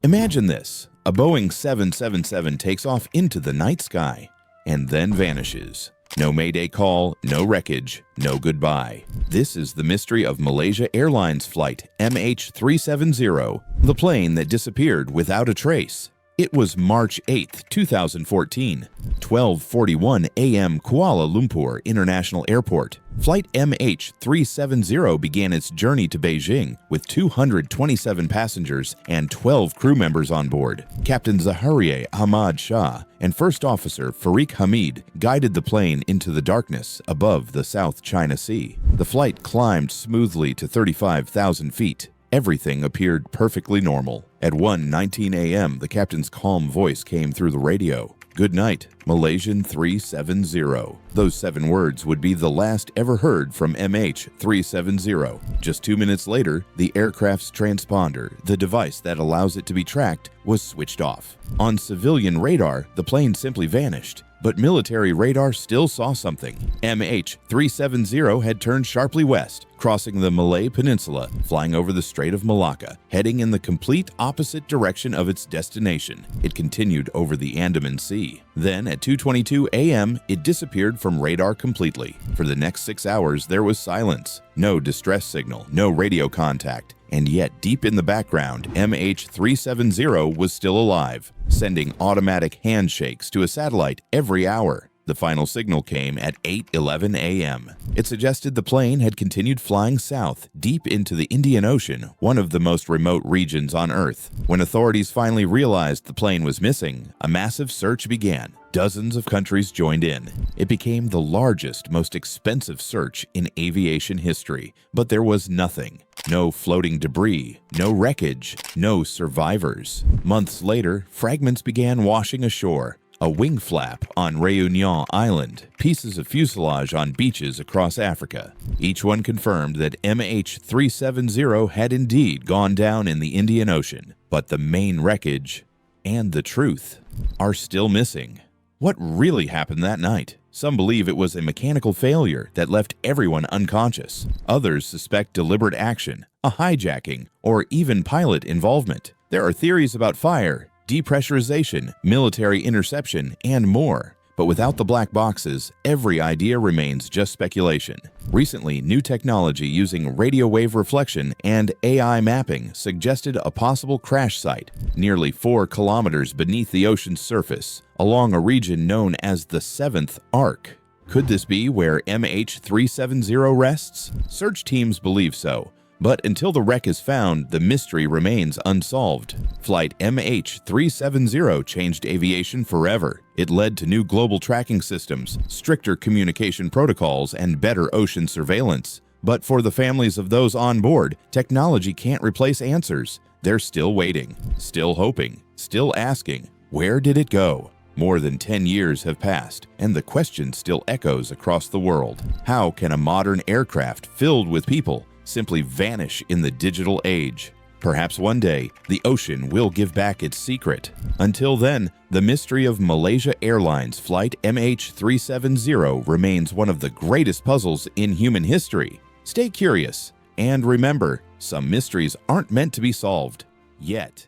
Imagine this. A Boeing 777 takes off into the night sky and then vanishes. No mayday call, no wreckage, no goodbye. This is the mystery of Malaysia Airlines Flight MH370, the plane that disappeared without a trace. It was March 8, 2014, 12:41 a.m. Kuala Lumpur International Airport. Flight MH370 began its journey to Beijing with 227 passengers and 12 crew members on board. Captain Zaharieh Ahmad Shah and First Officer Farik Hamid guided the plane into the darkness above the South China Sea. The flight climbed smoothly to 35,000 feet. Everything appeared perfectly normal. At 1:19 a.m., the captain's calm voice came through the radio. "Good night, Malaysian 370. Those 7 words would be the last ever heard from MH370. Just 2 minutes later, the aircraft's transponder, the device that allows it to be tracked, was switched off. On civilian radar, the plane simply vanished. But military radar still saw something. MH370 had turned sharply west, crossing the Malay Peninsula, flying over the Strait of Malacca, heading in the complete opposite direction of its destination. It continued over the Andaman Sea. Then, at 2:22 a.m., it disappeared from radar completely. For the next 6 hours, there was silence. No distress signal, no radio contact. And yet, deep in the background, MH370 was still alive, sending automatic handshakes to a satellite every hour. The final signal came at 8:11 a.m. It suggested the plane had continued flying south, deep into the Indian Ocean, one of the most remote regions on Earth. When authorities finally realized the plane was missing, a massive search began. Dozens of countries joined in. It became the largest, most expensive search in aviation history, but there was nothing. No floating debris, no wreckage, no survivors. Months later, fragments began washing ashore. A wing flap on Réunion Island, pieces of fuselage on beaches across Africa. Each one confirmed that MH370 had indeed gone down in the Indian Ocean. But the main wreckage and the truth are still missing. What really happened that night? Some believe it was a mechanical failure that left everyone unconscious. Others suspect deliberate action, a hijacking, or even pilot involvement. There are theories about fire, depressurization, military interception, and more. But without the black boxes, every idea remains just speculation. Recently, new technology using radio wave reflection and AI mapping suggested a possible crash site nearly 4 kilometers beneath the ocean's surface, along a region known as the 7th Arc. Could this be where MH370 rests? Search teams believe so. But until the wreck is found, the mystery remains unsolved. Flight MH370 changed aviation forever. It led to new global tracking systems, stricter communication protocols, and better ocean surveillance. But for the families of those on board, technology can't replace answers. They're still waiting, still hoping, still asking, where did it go? More than 10 years have passed, and the question still echoes across the world. How can a modern aircraft filled with people simply vanish in the digital age? Perhaps one day, the ocean will give back its secret. Until then, the mystery of Malaysia Airlines Flight MH370 remains one of the greatest puzzles in human history. Stay curious, and remember, some mysteries aren't meant to be solved yet.